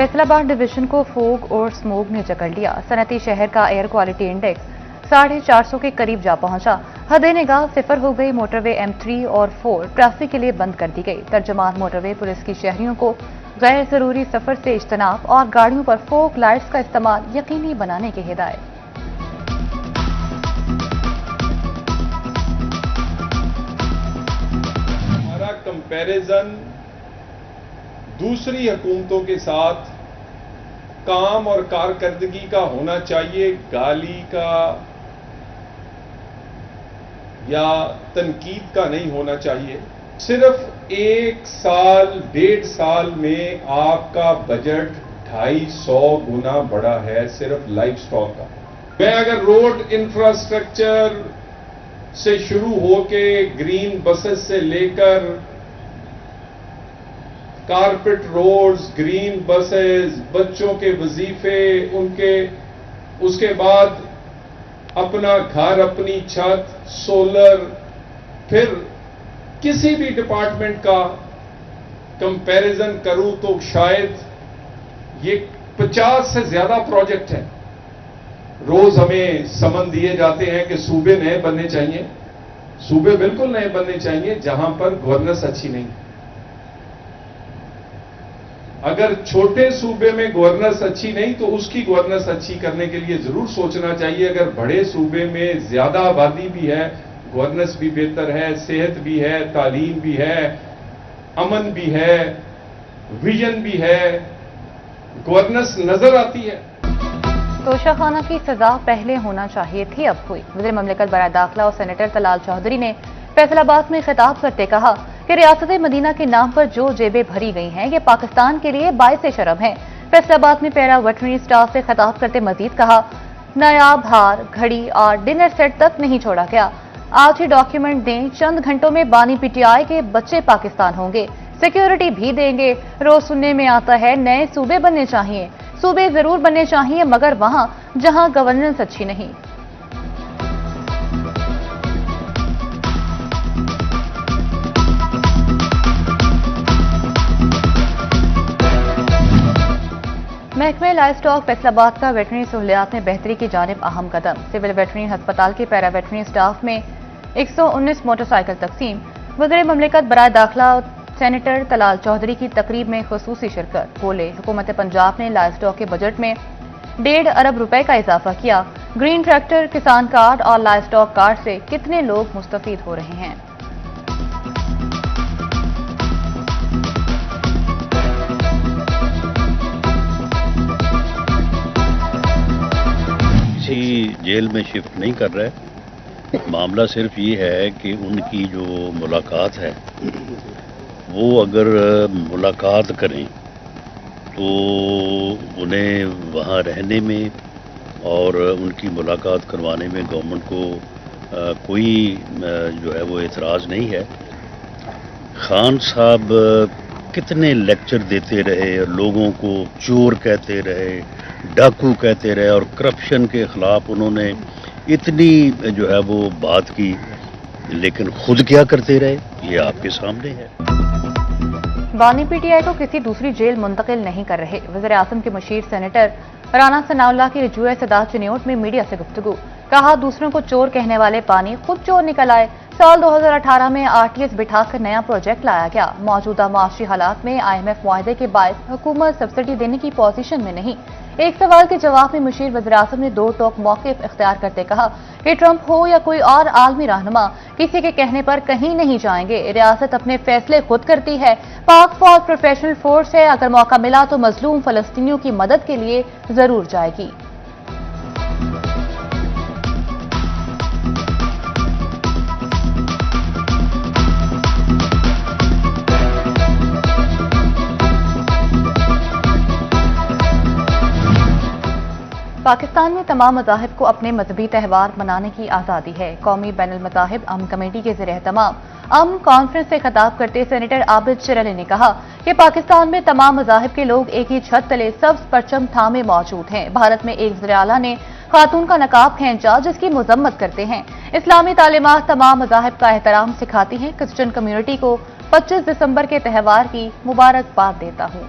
Faisalabad division को fog और smog ने जकड़ लिया। सनती शहर का एयर क्वालिटी इंडेक्स 450 के करीब जा पहुंचा। हद निगाह सिफर हो गई। मोटरवे M3 और 4 ट्रैफिक के लिए बंद कर दी गई। तर्जमान मोटरवे पुलिस की शहरियों को गैर जरूरी सफर से इज्तनाब और गाड़ियों पर फोग लाइट्स का इस्तेमाल यकीनी बनाने की हिदायत। हमारा कंपैरिजन दूसरी हुकूमतों के साथ काम और कारकर्दगी का होना चाहिए, गाली का या तनकीद का नहीं होना चाहिए। सिर्फ 1 साल 1.5 साल में आपका बजट 250 गुना बड़ा है सिर्फ लाइफ स्टॉक का। मैं अगर रोड इंफ्रास्ट्रक्चर से शुरू होके ग्रीन बसेस से लेकर कारपेट रोड्स, ग्रीन बसेस, बच्चों के वजीफे, उसके बाद अपना घर, अपनी छत, सोलर, फिर किसी भी डिपार्टमेंट का कंपैरिजन करूं तो शायद ये 50 से ज्यादा प्रोजेक्ट हैं। रोज हमें समन दिए जाते हैं कि सूबे नए बनने चाहिए। सूबे बिल्कुल नए बनने चाहिए जहां पर गवर्नेंस अच्छी नहीं। अगर छोटे सूबे में गवर्नेंस अच्छी नहीं तो उसकी गवर्नेंस अच्छी करने के लिए जरूर सोचना चाहिए। अगर बड़े सूबे में ज्यादा आबादी भी है, गवर्नेंस भी बेहतर है, सेहत भी है, तालीम भी है, अमन भी है, विजन भी है, गवर्नेंस नजर आती है। तोशाखाना की सजा पहले होना चाहिए थी, अब हुई। वज़ीर ममलिकत बराए दाखिला और सेनेटर तलाल चौधरी ने फैसलाबाद में खिताब करते कहा कि रियासत मदीना के नाम पर जो जेबें भरी गई हैं, ये पाकिस्तान के लिए बाइसे शर्म है। फैसलाबाद में पैरा वेटरनरी स्टाफ से खिताब करते मजीद कहा, नायाब हार, घड़ी और डिनर सेट तक नहीं छोड़ा गया। आज ही डॉक्यूमेंट दें, चंद घंटों में बानी PTI के बच्चे पाकिस्तान होंगे, सिक्योरिटी भी देंगे। रोज सुनने में आता है नए सूबे बनने चाहिए। सूबे जरूर बनने चाहिए, मगर वहां जहां गवर्नेंस अच्छी नहीं। महकमे लाइव स्टॉक फैसलाबाद का वेटरनरी सहूलियात में बेहतरी की जानिब अहम कदम। सिविल वेटरनरी अस्पताल के पैरा वेटरनरी स्टाफ में 119 मोटरसाइकिल तकसीम। वज़ीर ममलिकत बराए दाखिला सेनेटर तलाल चौधरी की तकरीब में खुसूसी शिरकत। बोले, हुकूमत पंजाब ने लाइव स्टॉक के बजट में 1.5 अरब रुपए का इजाफा किया। ग्रीन ट्रैक्टर, किसान कार्ड और लाइव स्टॉक कार्ड से कितने लोग मुस्तफीद हो रहे हैं। जेल में शिफ्ट नहीं कर रहे। मामला सिर्फ ये है कि उनकी जो मुलाकात है वो अगर मुलाकात करें तो उन्हें वहाँ रहने में और उनकी मुलाकात करवाने में गवर्नमेंट को कोई जो है वो एतराज़ नहीं है। खान साहब कितने लेक्चर देते रहे, लोगों को चोर कहते रहे, डाकू कहते रहे और करप्शन के खिलाफ उन्होंने इतनी जो है वो बात की, लेकिन खुद क्या करते रहे ये आपके सामने है। बानी PTI को किसी दूसरी जेल मुंतकिल नहीं कर रहे। वज़ीर आज़म के मुशीर सेनेटर राना सनाउल्लाह की रजूए सदा चिन्योट में मीडिया से गुफ्तगू। कहा, दूसरों को चोर कहने वाले पानी खुद चोर निकल आए। साल 2018 में RTS बिठाकर नया प्रोजेक्ट लाया गया। मौजूदा माशी हालात में IMF मुआहदे के बायस हुकूमत सब्सिडी देने की पोजीशन में नहीं। एक सवाल के जवाब में मुशीर वज़ीर आज़म ने 2 टोक मौक़िफ़ इख्तियार करते कहा कि ट्रंप हो या कोई और आलमी रहनुमा, किसी के कहने पर कहीं नहीं जाएंगे। रियासत अपने फैसले खुद करती है। पाक फौज प्रोफेशनल फोर्स है। अगर मौका मिला तो मजलूम फलस्तीनियों की मदद के लिए जरूर जाएगी। पाकिस्तान में तमाम मज़ाहिब को अपने मजहबी त्यौहार मनाने की आज़ादी है। कौमी बैनुल मज़ाहिब अमन कमेटी के ज़रिए एहतमाम अमन कॉन्फ्रेंस से खिताब करते सेनेटर आबिद चिरले ने कहा कि पाकिस्तान में तमाम मज़ाहिब के लोग एक ही छत तले सब्ज़ परचम थामे मौजूद हैं। भारत में एक वज़ीर आला ने खातून का नकाब खींचा जिसकी मजम्मत करते हैं। इस्लामी तालीमात तमाम मज़ाहिब का एहतराम सिखाती हैं। क्रिश्चियन कम्युनिटी को 25 दिसंबर के त्यौहार की मुबारकबाद देता हूँ।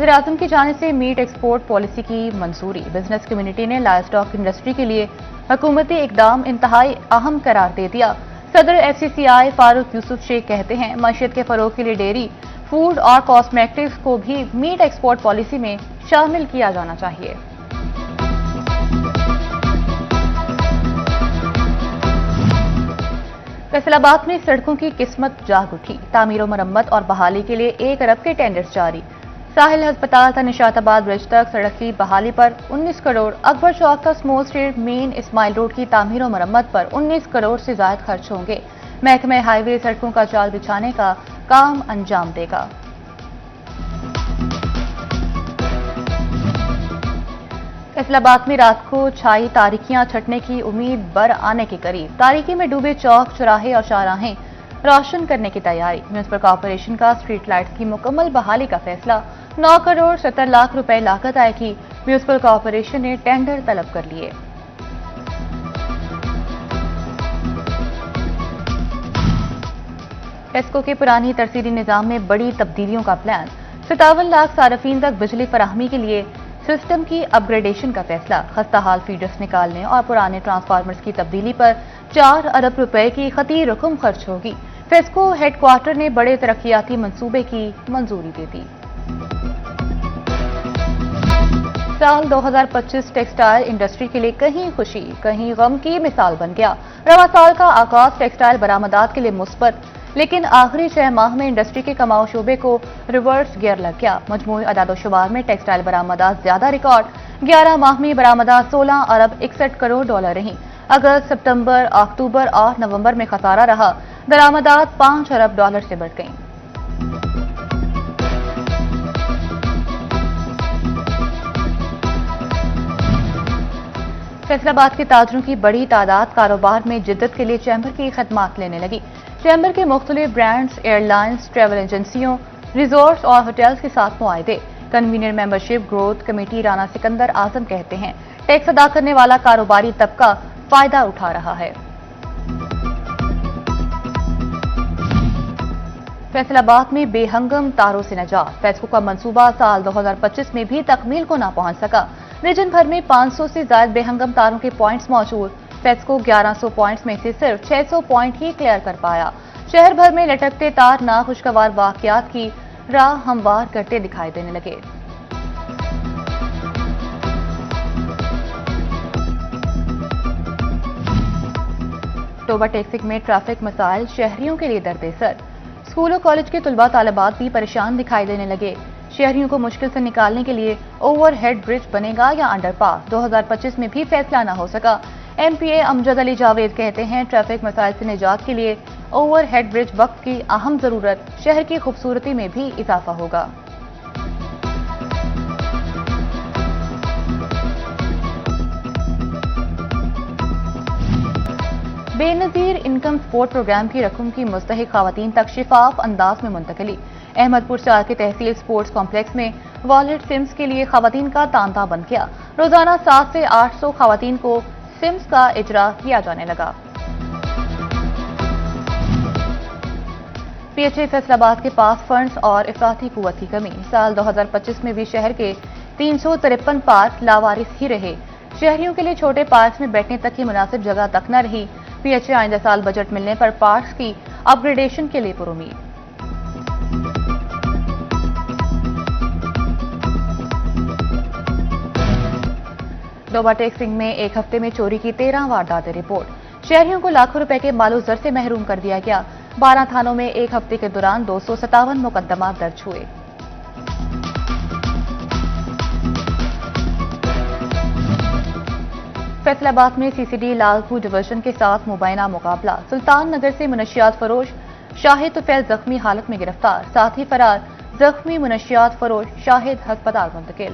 वज़ीर-ए-आज़म की जानिब से मीट एक्सपोर्ट पॉलिसी की मंजूरी। बिजनेस कम्युनिटी ने लाइव स्टॉक इंडस्ट्री के लिए हुकूमती इकदाम इंतहाई अहम करार दे दिया। सदर FCCI फारूक यूसुफ शेख कहते हैं, मईशत के फरोग के लिए डेयरी, फूड और कॉस्मेटिक्स को भी मीट एक्सपोर्ट पॉलिसी में शामिल किया जाना चाहिए। फैसलाबाद में सड़कों की किस्मत जाग उठी। तामीर और मरम्मत और बहाली के लिए 1 अरब के टेंडर्स जारी। साहिल हस्पताल था निशाताबाद ब्रिज तक सड़क की बहाली पर 19 करोड़, अकबर चौक का small street main Ismail road की तामीर और मरम्मत पर 19 करोड़ से ज्यादा खर्च होंगे। महकमे हाईवे सड़कों का जाल बिछाने का काम अंजाम देगा। फैसलाबाद में रात को छाई तारीकियां छटने की उम्मीद बर आने के करीब। तारीकी में डूबे चौक, चौराहे और शाहराहें रोशन करने की तैयारी। म्यूनिसिपल कॉर्पोरेशन का स्ट्रीट लाइट्स की मुकम्मल बहाली का फैसला। 9 करोड़ 70 लाख रुपए लागत आएगी। म्यूनिसिपल कॉर्पोरेशन ने टेंडर तलब कर लिए। टेस्को के पुरानी तरसीली निजाम में बड़ी तब्दीलियों का प्लान। 57 लाख सार्फिन तक बिजली फराहमी के लिए सिस्टम की अपग्रेडेशन का फैसला। खस्ताहाल फीडर्स निकालने और पुराने ट्रांसफार्मर्स की तब्दीली पर 4 अरब रुपए की खती रकम खर्च होगी। फेस्को हेडक्वार्टर ने बड़े तरक्याती मंसूबे की मंजूरी दे दी। साल 2025 टेक्सटाइल इंडस्ट्री के लिए कहीं खुशी कहीं गम की मिसाल बन गया। रवा साल का आगाज टेक्सटाइल बरामदात के लिए मुस्बत, लेकिन आखिरी 6 माह में इंडस्ट्री के कमाऊ शोबे को रिवर्स गियर लग गया। मजमूई अदादोशुमार में टेक्सटाइल बरामदात ज्यादा रिकॉर्ड। 11 माह में बरामदात 16 अरब 61 करोड़ डॉलर रही। अगस्त, सितंबर, अक्टूबर और नवंबर में खसारा रहा। दरामदात 5 अरब डॉलर से बढ़ गई। फैसलाबाद के ताजरों की बड़ी तादाद कारोबार में जिद्दत के लिए चैम्बर की खदमात लेने लगी। चैम्बर के मुख्तलिफ ब्रांड्स, एयरलाइंस, ट्रैवल एजेंसियों, रिजॉर्ट्स और होटल्स के साथ मुआहदे। Convener membership growth committee Rana Sikandar Azam कहते हैं, टैक्स अदा करने वाला कारोबारी तबका फायदा उठा रहा है। फैसलाबाद में बेहंगम तारों से नजात। फेस्को का मंसूबा साल 2025 में भी तकमील को ना पहुंच सका। रीजन भर में 500 से ज्यादा बेहंगम तारों के पॉइंट्स मौजूद। फेस्को 1100 पॉइंट्स में से सिर्फ 600 पॉइंट ही क्लियर कर पाया। शहर भर में लटकते तार नाखुशगवार वाकयात की राह हमवार करते दिखाई देने लगे। टोबा टेक्सिक में ट्रैफिक मसाइल शहरियों के लिए दर्द-ए-सर। स्कूलों कॉलेज के तुलबा तालिबात भी परेशान दिखाई देने लगे। शहरियों को मुश्किल से निकालने के लिए ओवरहेड ब्रिज बनेगा या अंडरपास, 2025 में भी फैसला न हो सका। MPA अमजद अली जावेद कहते हैं, ट्रैफिक मसाइल से निजात के लिए ओवरहेड ब्रिज वक्त की अहम जरूरत। शहर की खूबसूरती में भी इजाफा होगा। बेनजीर इनकम सपोर्ट प्रोग्राम की रकम की मुस्तहिक खवातीन तक शिफाफ अंदाज में मुंतकली। अहमदपुर 4 के तहसील स्पोर्ट्स कॉम्प्लेक्स में वॉलेट सिम्स के लिए खवातीन का तांता बन गया। रोजाना 700 से 800 खवातीन को सिम्स का इजरा किया जाने लगा। PHA फैसलाबाद के पास फंड्स और इफराती कुव्वत की कमी। साल 2025 में भी शहर के 353 पार्क लावारिस ही रहे। शहरियों के लिए छोटे पार्क में बैठने तक की मुनासिब जगह तक न रही। PHA आइंदा साल बजट मिलने पर पार्क्स की अपग्रेडेशन के लिए पुरुमीद। डोबा टेक्सिंग में एक हफ्ते में चोरी की 13 वारदातें रिपोर्ट। शहरियों को लाखों रुपए के मालो जर से महरूम कर दिया गया। 12 थानों में एक हफ्ते के दौरान 257 मुकदमा दर्ज हुए। फैसलाबाद में CCD लालपुर डिवीजन के साथ मुबैना मुकाबला। सुल्तान नगर से मुनशियात फरोश शाहिद तुफैल जख्मी हालत में गिरफ्तार, साथ ही फरार। जख्मी मुनशियात फरोश शाहिद अस्पताल मुंतकिल।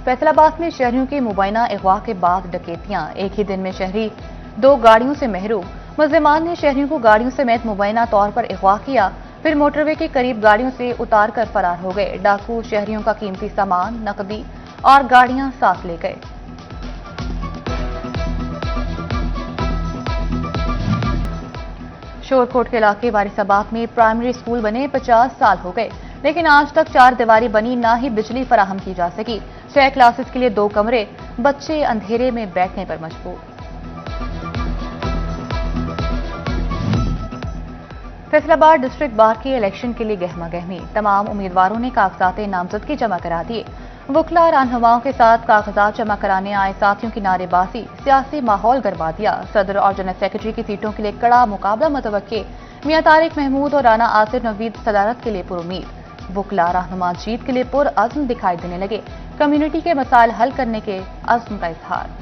फैसलाबाद में शहरियों के मुबैना अगवा के बाद डकैतियां। एक ही दिन में शहरी 2 गाड़ियों से महरूम। मुल्जिमान ने शहरियों को गाड़ियों समेत मुबैना तौर पर अगवा किया, फिर मोटरवे के करीब गाड़ियों से उतार कर फरार हो गए। डाकू शहरियों का कीमती सामान, नकदी और गाड़ियां साथ ले गए। शोरकोट के इलाके वारिसाबाद में प्राइमरी स्कूल बने 50 साल हो गए, लेकिन आज तक 4 दीवारी बनी ना ही बिजली फराहम की जा सकी। 6 क्लासेस के लिए 2 कमरे, बच्चे अंधेरे में बैठने पर मजबूर। फैसलाबाद डिस्ट्रिक्ट बार के इलेक्शन के लिए गहमा गहमी, तमाम उम्मीदवारों ने कागजात नामजदगी जमा करा दिए। वकला रहनुमाओं के साथ कागजात जमा कराने आए साथियों की नारेबाजी सियासी माहौल गरमा दिया। सदर और जनरल सेक्रेटरी की सीटों के लिए कड़ा मुकाबला मुतवक्के। मियां तारिक महमूद और राना आसिर नवीद सदारत के लिए पुरुमीद। वकला रहनुमा जीत के लिए पुरअज़्म दिखाई देने लगे। कम्युनिटी के मसाइल हल करने के अज़्म का इजहार।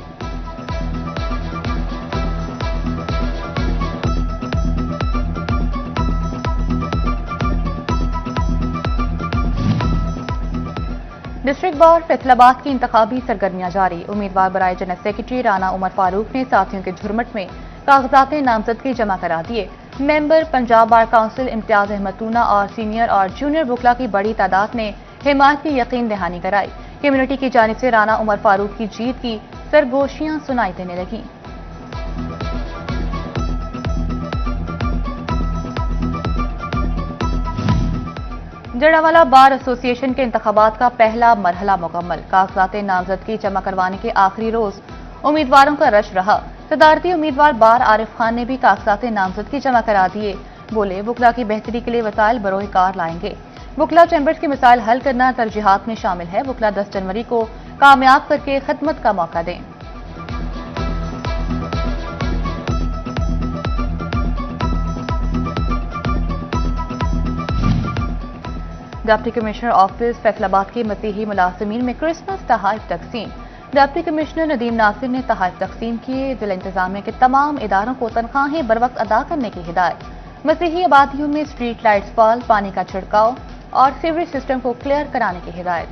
डिस्ट्रिक्ट बार फैसलाबाद की इंतखाबी सरगर्मियां जारी। उम्मीदवार बराए जनरल सेक्रेटरी राना उमर फारूक ने साथियों के झुरमट में कागजात नामजदगी जमा करा दिए। Member Punjab bar council Imtiaz Ahmad Tuna और सीनियर और जूनियर वकला की बड़ी तादाद ने हिमायत की यकीन दहानी कराई। कम्युनिटी की जानिब से राना उमर फारूक की जीत की सरगोशियां सुनाई देने लगीं। जड़ावाला बार एसोसिएशन के इंतखाबात का पहला मरहला मुकम्मल। कागजात नामजदगी जमा करवाने के आखिरी रोज उम्मीदवारों का रश रहा। सदारती उम्मीदवार बार आरिफ खान ने भी कागजात नामजदगी जमा करा दिए। बोले वकला की बेहतरी के लिए वसाइल बरोए कार लाएंगे। वकला चैम्बर्स के मसाइल हल करना तरजीहात में शामिल है। वकला 10 जनवरी को कामयाब करके खिदमत का मौका दें। डिप्टी कमिश्नर ऑफिस फैसलाबाद के मसीही मुलाजिमीन में क्रिसमस तोहफे तकसीम। डिप्टी कमिश्नर नदीम नासिर ने तोहफे तकसीम किए। जिला इंतजामिया के तमाम इदारों को तनख्वाहें बर वक्त अदा करने की हिदायत। मसीही आबादियों में स्ट्रीट लाइट्स बहाल, पानी का छिड़काव और सीवरेज सिस्टम को क्लियर कराने की हिदायत।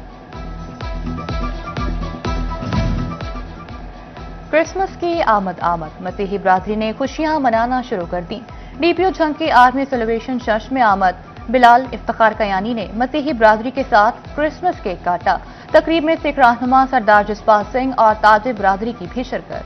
क्रिसमस की आमद मसीही बरादरी ने खुशियां मनाना शुरू कर दी। डीपीओ झंग की आर्मी सेलिब्रेशन जश्न में आमद बिलाल इफ्तिखार कयानी ने मसीही बरादरी के साथ क्रिसमस केक काटा। तकरीब में सिख रहनुमा सरदार जसपाल सिंह और ताजिर बरादरी की भी शिरकत।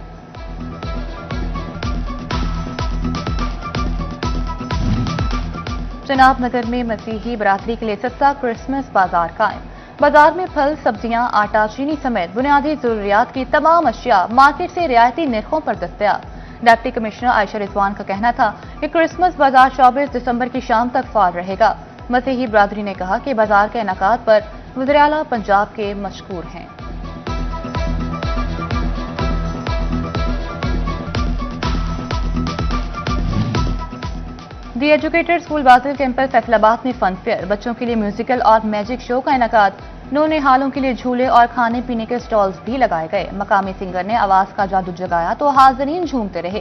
जनाब नगर में मसीही बरादरी के लिए सस्ता क्रिसमस बाजार कायम। बाजार में फल, सब्जियां, आटा, चीनी समेत बुनियादी जरूरियात की तमाम अशिया मार्केट से रियायती निर्खों पर दस्तयाब। डिप्टी कमिश्नर आयशा रिजवान का कहना था कि क्रिसमस बाजार 24 दिसंबर की शाम तक फाल रहेगा। मसीही बरादरी ने कहा कि बाजार के इनेकाद पर वज़ीर आला पंजाब के मशकूर हैं। दी एजुकेटेड स्कूल बातिल कैंपस फैसलाबाद में फन फेयर, बच्चों के लिए म्यूजिकल और मैजिक शो का इनेकाद। नौनिहालों के लिए झूले और खाने पीने के स्टॉल्स भी लगाए गए। मकामी सिंगर ने आवाज का जादू जगाया तो हाज़रीन झूमते रहे।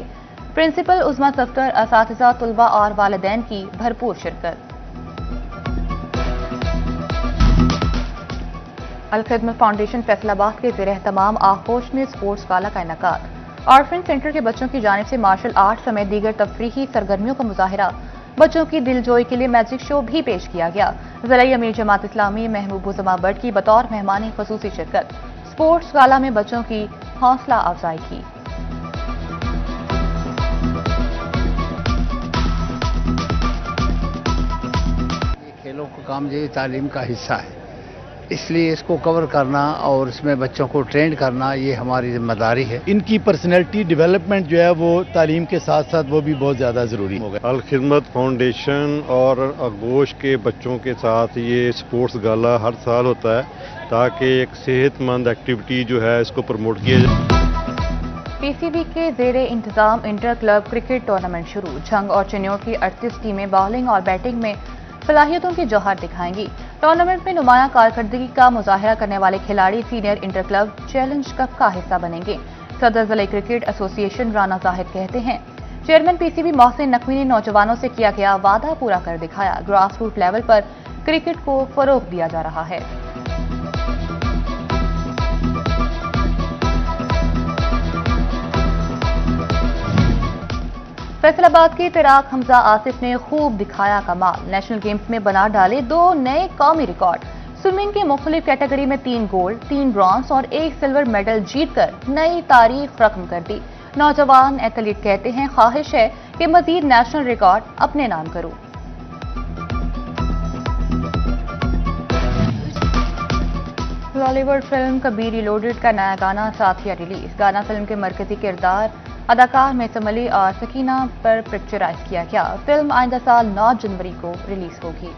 प्रिंसिपल उज़मा सफ्तर, असातिज़ा, तुलबा और वालिदैन की भरपूर शिरकत। अल-खिदमत फाउंडेशन फैसलाबाद के ज़ेर एहतमाम आगोश में स्पोर्ट्स गाला का इनेकाद। ऑर्फन सेंटर के बच्चों की जानिब से मार्शल आर्ट समेत दीगर तफरीही सरगर्मियों का मुजाहिरा। बच्चों की दिलजोई के लिए मैजिक शो भी पेश किया गया। ज़िला अमीर जमात इस्लामी महबूबुज़्ज़मा बट की बतौर मेहमानी ख़ुसूसी शिरकत। स्पोर्ट्स गाला में बच्चों की हौसला अफजाई की। खेलों का काम जो तालीम का हिस्सा है, इसलिए इसको कवर करना और इसमें बच्चों को ट्रेन करना ये हमारी जिम्मेदारी है। इनकी पर्सनैलिटी डेवलपमेंट जो है वो तालीम के साथ साथ वो भी बहुत ज़्यादा ज़रूरी होगा। अल खिदमत फाउंडेशन और आगोश के बच्चों के साथ ये स्पोर्ट्स गाला हर साल होता है ताकि एक सेहतमंद एक्टिविटी जो है इसको प्रमोट किया जाए। पीसीबी के ज़ेर इंतजाम इंटर क्लब क्रिकेट टूर्नामेंट शुरू। झंग और चिन्योट की 38 टीमें बॉलिंग और बैटिंग में सलाहियतों की जौहर दिखाएंगी। टूर्नामेंट में नुमाया कारकर्दगी का मुजाहिरा करने वाले खिलाड़ी senior inter club challenge cup का हिस्सा बनेंगे। सदर जिला क्रिकेट एसोसिएशन राना जाहिद कहते हैं, चेयरमैन पीसीबी मोहसिन नकवी ने नौजवानों से किया गया वादा पूरा कर दिखाया। ग्रास रूट लेवल पर क्रिकेट को फरोग दिया जा रहा है। फैसलाबाद के तिराक हमजा आसिफ ने खूब दिखाया कमाल। नेशनल गेम्स में बना डाले 2 नए कौमी रिकॉर्ड। स्विमिंग के मुख्तलिफ कैटेगरी में 3 गोल्ड, 3 ब्रॉन्ज और 1 सिल्वर मेडल जीतकर नई तारीख रकम कर दी। नौजवान एथलीट कहते हैं ख्वाहिश है कि मजीद नेशनल रिकॉर्ड अपने नाम करूं। बॉलीवुड फिल्म कबीर रिलोडेड का नया गाना साथिया रिलीज। गाना फिल्म के मरकजी किरदार अदाकार मेसम अली और सकीना पर पिक्चराइज किया गया। फिल्म आइंदा साल 9 जनवरी को रिलीज होगी।